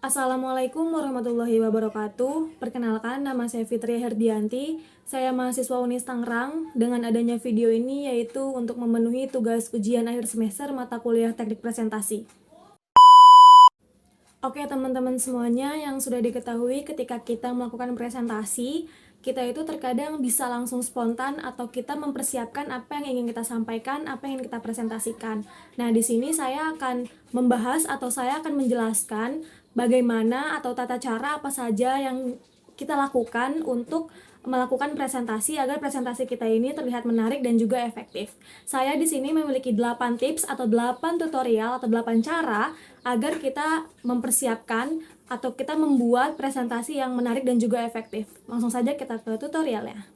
Assalamualaikum warahmatullahi wabarakatuh. Perkenalkan, nama saya Fitri Herdianti. Saya mahasiswa Unis Tangerang. Dengan adanya video ini yaitu untuk memenuhi tugas ujian akhir semester mata kuliah Teknik Presentasi. Oke teman-teman semuanya, yang sudah diketahui ketika kita melakukan presentasi, kita itu terkadang bisa langsung spontan atau kita mempersiapkan apa yang ingin kita sampaikan, apa yang ingin kita presentasikan. Nah, di sini saya akan membahas atau saya akan menjelaskan bagaimana atau tata cara apa saja yang kita lakukan untuk melakukan presentasi agar presentasi kita ini terlihat menarik dan juga efektif. Saya di sini memiliki 8 tips atau 8 tutorial atau 8 cara agar kita mempersiapkan atau kita membuat presentasi yang menarik dan juga efektif. Langsung saja kita ke tutorialnya.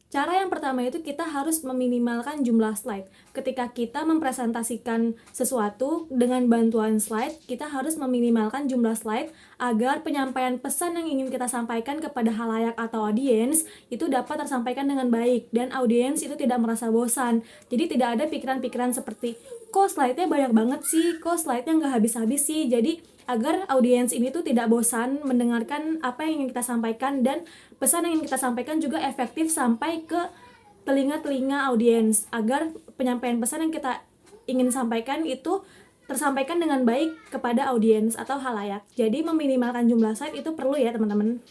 Cara yang pertama itu kita harus meminimalkan jumlah slide. Ketika kita mempresentasikan sesuatu dengan bantuan slide, kita harus meminimalkan jumlah slide agar penyampaian pesan yang ingin kita sampaikan kepada halayak atau audiens itu dapat tersampaikan dengan baik dan audiens itu tidak merasa bosan. Jadi tidak ada pikiran-pikiran seperti, kok slide-nya banyak banget sih, kok slide-nya nggak habis-habis sih. Jadi agar audiens ini tuh tidak bosan mendengarkan apa yang ingin kita sampaikan dan pesan yang ingin kita sampaikan juga efektif sampai ke telinga-telinga audiens agar penyampaian pesan yang kita ingin sampaikan itu tersampaikan dengan baik kepada audiens atau halayak. Jadi meminimalkan jumlah slide itu perlu ya teman-teman.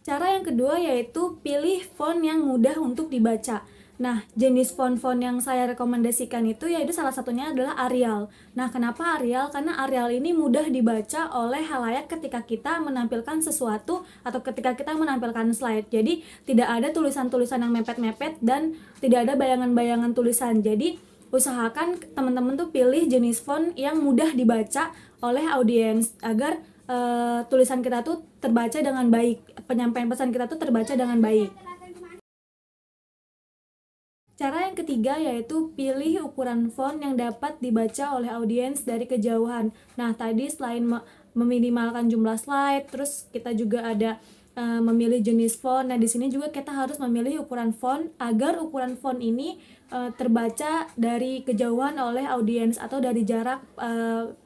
Cara yang kedua yaitu pilih font yang mudah untuk dibaca. Nah, jenis font-font yang saya rekomendasikan itu yaitu salah satunya adalah Arial. Nah, kenapa Arial? Karena Arial ini mudah dibaca oleh halayak ketika kita menampilkan sesuatu atau ketika kita menampilkan slide. Jadi, tidak ada tulisan-tulisan yang mepet-mepet dan tidak ada bayangan-bayangan tulisan. Jadi, usahakan teman-teman tuh pilih jenis font yang mudah dibaca oleh audiens agar tulisan kita tuh terbaca dengan baik, penyampaian pesan kita tuh terbaca dengan baik. Cara yang ketiga yaitu pilih ukuran font yang dapat dibaca oleh audiens dari kejauhan. Nah, tadi selain meminimalkan jumlah slide, terus kita juga ada memilih jenis font. Nah, di sini juga kita harus memilih ukuran font agar ukuran font ini terbaca dari kejauhan oleh audiens atau dari jarak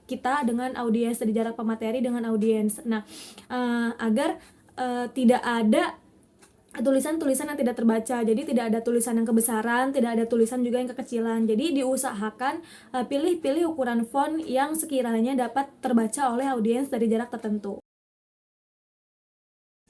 kita dengan audiens, dari jarak pemateri dengan audiens. Nah, agar tidak ada tulisan-tulisan yang tidak terbaca, jadi tidak ada tulisan yang kebesaran, tidak ada tulisan juga yang kekecilan. Jadi diusahakan pilih-pilih ukuran font yang sekiranya dapat terbaca oleh audiens dari jarak tertentu.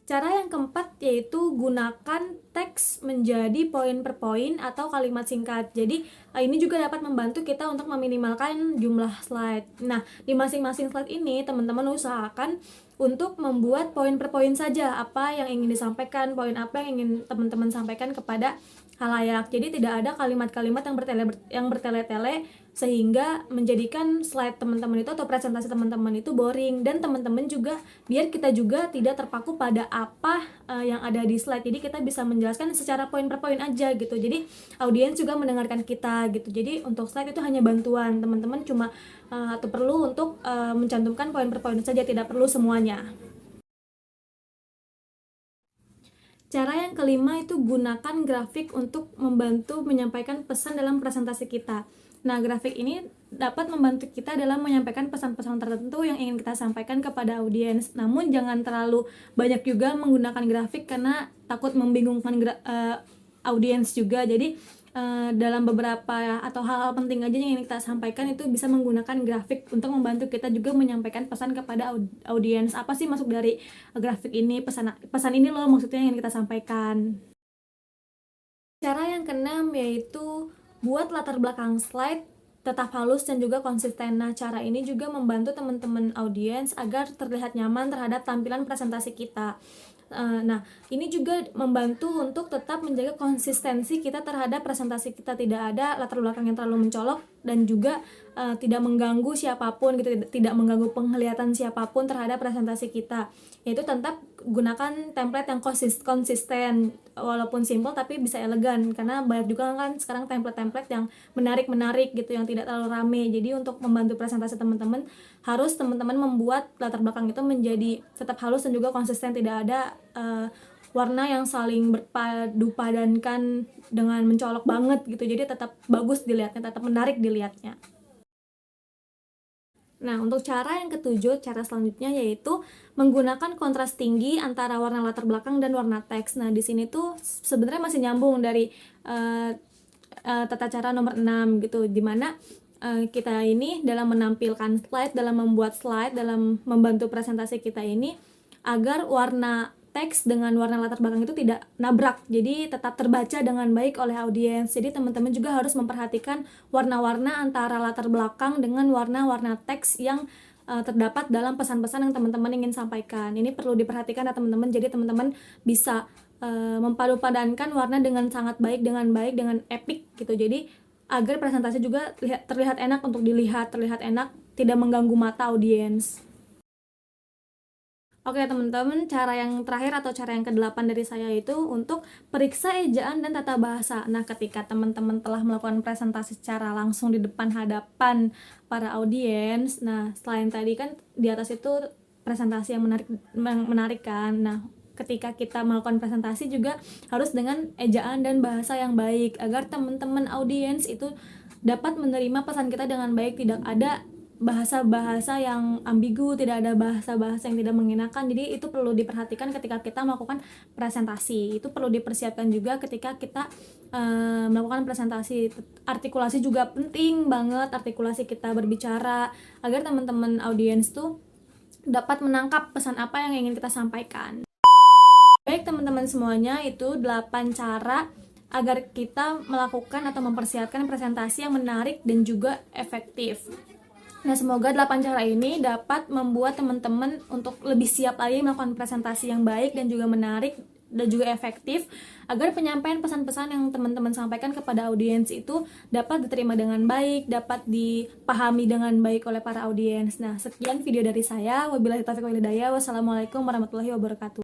Cara yang keempat yaitu gunakan teks menjadi poin per poin atau kalimat singkat. Jadi ini juga dapat membantu kita untuk meminimalkan jumlah slide. Nah, di masing-masing slide ini teman-teman usahakan untuk membuat poin per poin saja apa yang ingin disampaikan, poin apa yang ingin teman-teman sampaikan kepada halayak. Jadi tidak ada kalimat-kalimat yang bertele-tele sehingga menjadikan slide teman-teman itu atau presentasi teman-teman itu boring, dan teman-teman juga biar kita juga tidak terpaku pada apa yang ada di slide. Jadi kita bisa menjelaskan secara poin per poin aja gitu. Jadi audiens juga mendengarkan kita gitu. Jadi untuk slide itu hanya bantuan. Teman-teman cuma atau perlu untuk mencantumkan poin per poin saja, tidak perlu semuanya. Cara yang kelima itu gunakan grafik untuk membantu menyampaikan pesan dalam presentasi kita. Nah, grafik ini dapat membantu kita dalam menyampaikan pesan-pesan tertentu yang ingin kita sampaikan kepada audiens. Namun jangan terlalu banyak juga menggunakan grafik karena takut membingungkan audiens juga. Jadi dalam beberapa atau hal-hal penting aja yang ingin kita sampaikan itu bisa menggunakan grafik untuk membantu kita juga menyampaikan pesan kepada audiens. Apa sih masuk dari grafik ini, pesan ini loh maksudnya yang ingin kita sampaikan. Cara yang keenam yaitu buat latar belakang slide tetap halus dan juga konsisten. Nah, cara ini juga membantu teman-teman audiens agar terlihat nyaman terhadap tampilan presentasi kita. Nah, ini juga membantu untuk tetap menjaga konsistensi kita terhadap presentasi kita, tidak ada latar belakang yang terlalu mencolok dan juga tidak mengganggu siapapun gitu, tidak mengganggu penglihatan siapapun terhadap presentasi kita. Yaitu tetap gunakan template yang konsisten, walaupun simple tapi bisa elegan, karena banyak juga kan sekarang template-template yang menarik gitu, yang tidak terlalu rame. Jadi untuk membantu presentasi teman-teman, harus teman-teman membuat latar belakang itu menjadi tetap halus dan juga konsisten, tidak ada warna yang saling berpadu padankan dengan mencolok banget gitu. Jadi tetap bagus dilihatnya, tetap menarik dilihatnya. Nah, untuk cara yang ketujuh, cara selanjutnya yaitu menggunakan kontras tinggi antara warna latar belakang dan warna teks. Nah, di sini tuh sebenarnya masih nyambung dari tata cara nomor 6 gitu, dimana kita ini dalam menampilkan slide, dalam membuat slide, dalam membantu presentasi kita ini agar warna teks dengan warna latar belakang itu tidak nabrak, jadi tetap terbaca dengan baik oleh audiens. Jadi teman-teman juga harus memperhatikan warna-warna antara latar belakang dengan warna-warna teks yang terdapat dalam pesan-pesan yang teman-teman ingin sampaikan. Ini perlu diperhatikan ya teman-teman, jadi teman-teman bisa mempadu-padankan warna dengan sangat baik, dengan epic gitu. Jadi agar presentasi juga terlihat enak untuk dilihat, terlihat enak, tidak mengganggu mata audiens. Oke teman-teman, cara yang terakhir atau cara yang ke-8 dari saya itu untuk periksa ejaan dan tata bahasa. Nah, ketika teman-teman telah melakukan presentasi secara langsung di depan hadapan para audiens, nah selain tadi kan di atas itu presentasi yang menarik kan. Nah, ketika kita melakukan presentasi juga harus dengan ejaan dan bahasa yang baik agar teman-teman audiens itu dapat menerima pesan kita dengan baik, tidak ada bahasa-bahasa yang ambigu, tidak ada bahasa-bahasa yang tidak mengenakan. Jadi itu perlu diperhatikan ketika kita melakukan presentasi. Itu perlu dipersiapkan juga ketika kita melakukan presentasi. Artikulasi juga penting banget, artikulasi kita berbicara agar teman-teman audiens tuh dapat menangkap pesan apa yang ingin kita sampaikan. Baik teman-teman semuanya, itu 8 cara agar kita melakukan atau mempersiapkan presentasi yang menarik dan juga efektif. Nah, semoga 8 cara ini dapat membuat teman-teman untuk lebih siap lagi melakukan presentasi yang baik dan juga menarik dan juga efektif, agar penyampaian pesan-pesan yang teman-teman sampaikan kepada audiens itu dapat diterima dengan baik, dapat dipahami dengan baik oleh para audiens. Nah, sekian video dari saya. Wabillahi taufiq wal hidayah. Wassalamualaikum warahmatullahi wabarakatuh.